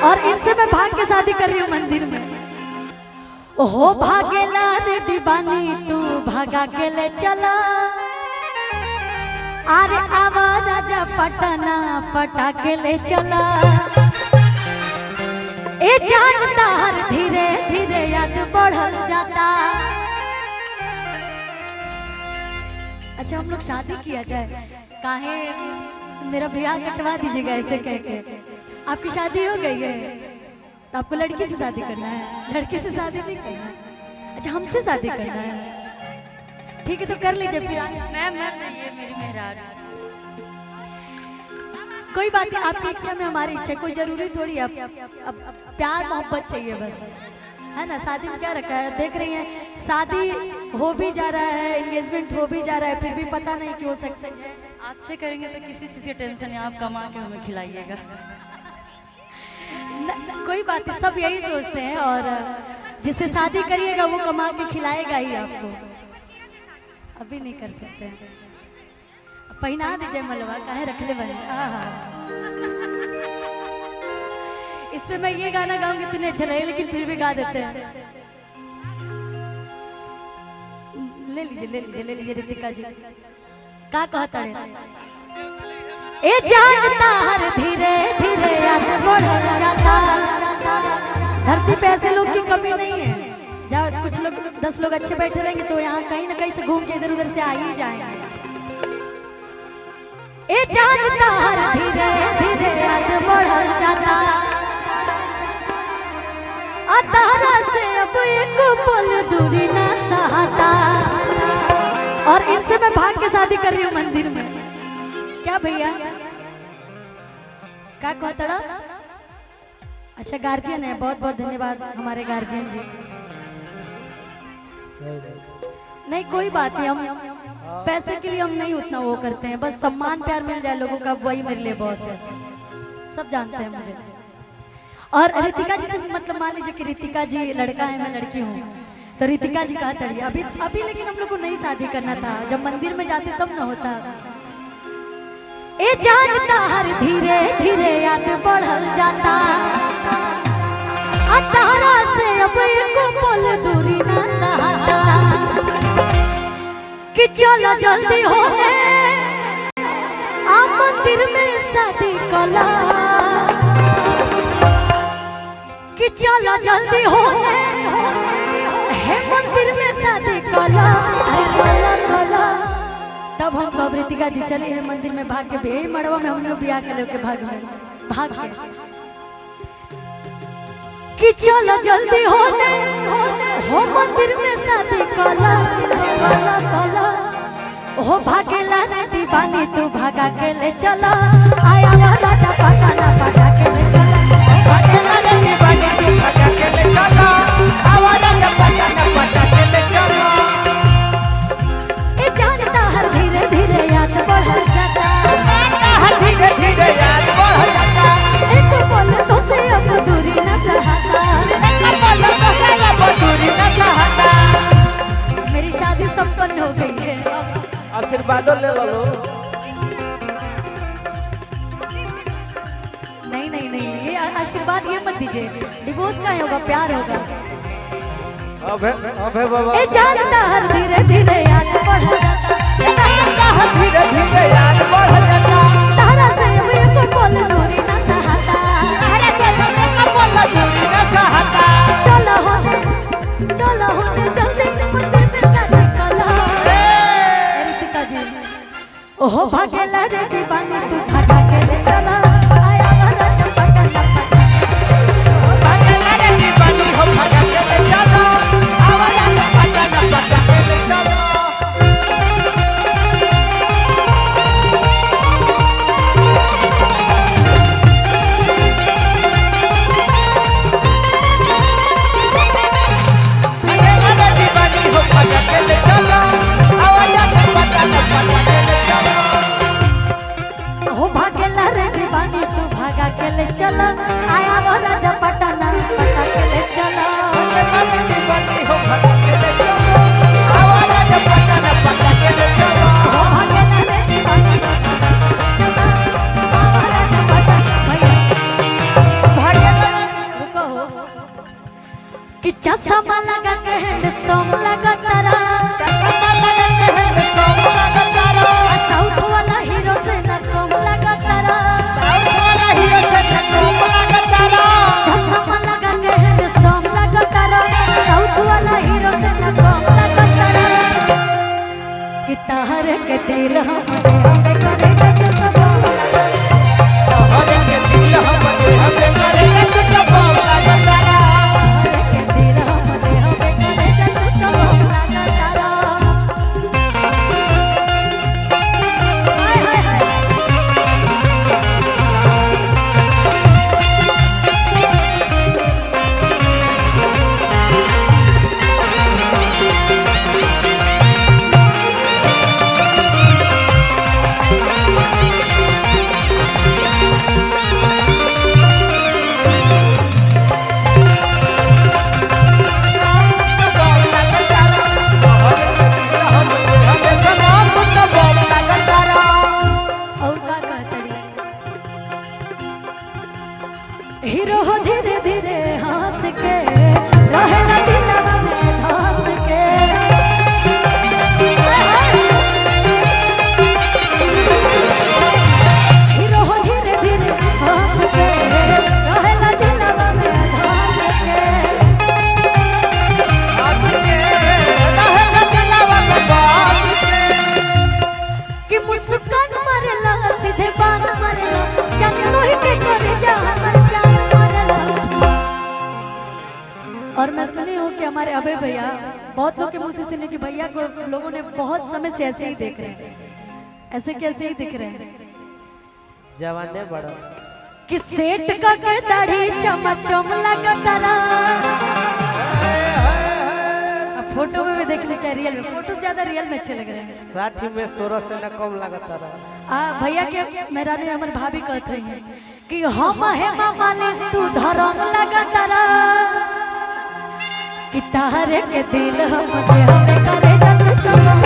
और इनसे मैं भाग के शादी कर रही हूँ मंदिर में। ओहो भागेला रे दीवानी तू भागा के ले चला, अरे आवा राजा पटना पटा के ले चला। ए जानता हर धीरे धीरे याद बढ़ल जाता। अच्छा हम लोग शादी किया जाए, काहे मेरा ब्याह कटवा दीजिएगा ऐसे कह के। आपकी शादी हो गई है तो आपको लड़की से शादी करना है, लड़के से शादी नहीं करना है। अच्छा हमसे शादी करना है, ठीक है तो कर लीजिए फिर। मैं मर्द ये मेरी मेहरार। कोई बात नहीं, आपकी इच्छा में हमारी इच्छा, कोई जरूरी थोड़ी है। अब प्यार मोहब्बत चाहिए बस, है ना। शादी में क्या रखा है, देख रही हैं शादी हो भी जा रहा है, एंगेजमेंट हो भी जा रहा है, फिर भी पता नहीं कि हो सकता है। आपसे करेंगे तो किसी चीज़ की टेंशन नहीं, आप कमा के हमें खिलाइएगा। कोई बात नहीं, सब यही सोचते हैं। और जिससे शादी करिएगा वो कमा के खिलाएगा ही आपको। अभी नहीं कर सकते हैं, पहना दीजिए मलवा, काहे रख ले बने। इस पे मैं ये गाना गाऊंगी इतने अच्छा लगे, लेकिन फिर भी गा देते हैं। ले लीजिए ले लीजिए ले लीजिए रितिका जी का कहता है। ए जानता हर धीरे धीरे याद बढ़ल जाता। धरती पे ऐसे लोग की कमी नहीं है, जहाँ कुछ लोग 10 लोग अच्छे बैठे रहेंगे तो यहाँ कहीं ना कहीं से घूम के इधर उधर से आ ही जाएंगे। ए जानता हर धीरे धीरे याद बढ़ल जाता। तारा से अब एक पल दूरी ना सहाता। और इनसे मैं भाग के शादी कर रही हूँ मंदिर में। क्या भैया क्या कहता? अच्छा गार्जियन है, बहुत बहुत धन्यवाद हमारे गार्जियन जी। नहीं कोई बात नहीं, हम पैसे के लिए हम नहीं उतना वो करते हैं, बस सम्मान प्यार मिल जाए लोगों का वही मेरे लिए बहुत है। सब जानते हैं मुझे। और रितिका जी से मतलब मान लीजिए कि रितिका जी लड़का है, मैं लड़की हूँ, तो रितिका जी कहता है अभी लेकिन हम लोग को नहीं शादी करना था, जब मंदिर में जाते तब न होता। ए जानता हर धीरे धीरे याद बढ़ल जाता। तारा से अब एक पल दूरी ना सहाता। कि चलो जल्दी होने आ मंदिर में शादी कला। कि चलो जल्दी होने है मंदिर में शादी कला। तब हम कब रितिका जी चले हैं मंदिर में भाग के, भी मड़वा में हमने ब्याह के लेके भाग के। कि चलो जल्दी होने हो मंदिर में शादी कला। हो भागेला रे दीवानी तू भागा के ले चला। आया वाला पता ना पता के ले चला। भागेला रे दीवानी तू भागा के ले चला। आवाज़ ना पता ना पता के ले चला। ए जानता हर धीरे धीरे याद बढ़ल जाता। हर धीरे धीरे याद बढ़ल जाता। एक पल तो से अब दूरी न सहाता। एक पल तो से अब दूरी न सहाता। मेरी शादी संपन्न हो गई है, आशीर्वाद ले लो। नहीं नहीं नहीं, ये आशीर्वाद ये मत दीजिए, डिवोर्स का होगा, प्यार होगा। अबे बाबा ए जानता हर धीरे धीरे याद बढ़ल जाता। जानता हर धीरे धीरे याद बढ़ल जाता। तारा से अब एक पल दूरी न सहाता। तारा से अब एक पल दूरी न सहाता। चलो होने जल्दी मंदिर में शादी कला। रितिका जी ओहो भागेला रे दीवानी तू भागा के ले चला। आया वाला चपटा भागेला रे दीवानी हो भागा के ले चला। आवाज़ ना पता के ले चला। चला आया वो राजा पटना पटा के ले चला। कि चश्मा लगा के हैंडसम लगा तारा साउथ वाला हीरो से न कम लगा तारा चश्मा लगा के हैंडसम लगा तारा साउथ वाला हीरो से न कम लगा तारा कि ताहर के दिल हमरे हमें करे तो सब तोहरे के दिल हमरे हमें करे तो सब लगा तारा के दिल हमरे हमें करे तो सब लगा तारा हाय हाय हाय हीरो हो धीरे धीरे हंस के रहेला दिलवा में धंस के हीरो हो धीरे धीरे हंस के रहेला दिलवा में धंस के कि मुस्कान मारेला सीधे बात मारेला चंदो ही के करे जान और मैं सुनी हूँ कि हमारे अभय भैया बहुत लोग के मुंह से सुने कि भैया को लोगों ने बहुत समय से ऐसे ही देख रहे हैं ऐसे कैसे ही दिख रहे हैं जवाने बड़ा कि सेठ का के दाढ़ी चमचम लगा तारा अब फोटो में भी देख ले चाहे रियल में फोटो ज्यादा रियल में अच्छे लग रहे हैं 60 में 16 से न कम लगता रहा भैया के मेरा ने हमारे भाभी कहते हैं कि हम है मामाले तू धरम लगा तारा कि तारे के दिल हमरे हमें करे तो सब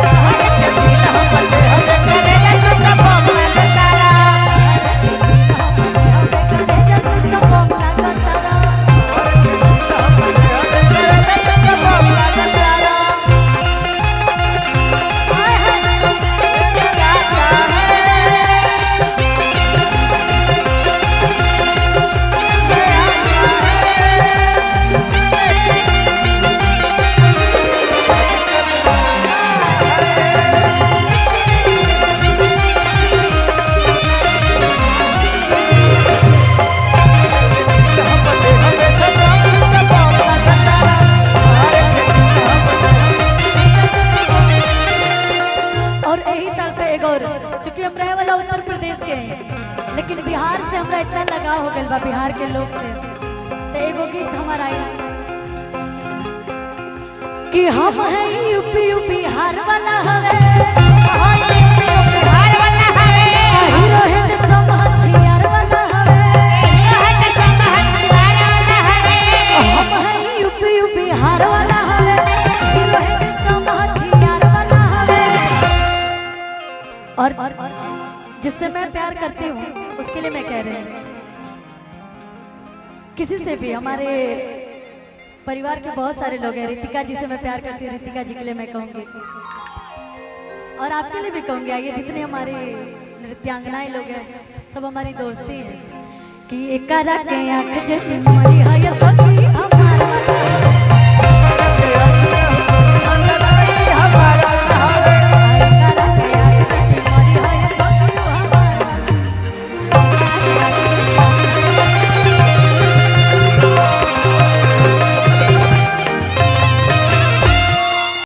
तारे के दिल हमरे हमें करे तो सब लगा तारा करे तो सब लगा तारा हाय हाय चूंकि हम रहे वाला उत्तर प्रदेश के हैं लेकिन बिहार से हमरा इतना लगाव हो गया बा बिहार के लोग से तो एगो गीत हमारा आई कि हम है यूपी बिहार वाला हवे हीरो हैंडसम हथियार वाला हवे हम है यूपी बिहार वाला हवे हीरो हैंडसम हथियार वाला हवे और जिससे मैं प्यार करती हूँ उसके लिए मैं कह रही हूँ किसी से भी हमारे परिवार के बहुत सारे लोग हैं रितिका जी से मैं प्यार करती हूँ रितिका जी के लिए मैं कहूँगी और आपके लिए भी कहूँगी आइए जितने हमारे नृत्यांगनाएं लोग हैं सब हमारी दोस्ती है कि एक के आँख जैसी मरी है ये सब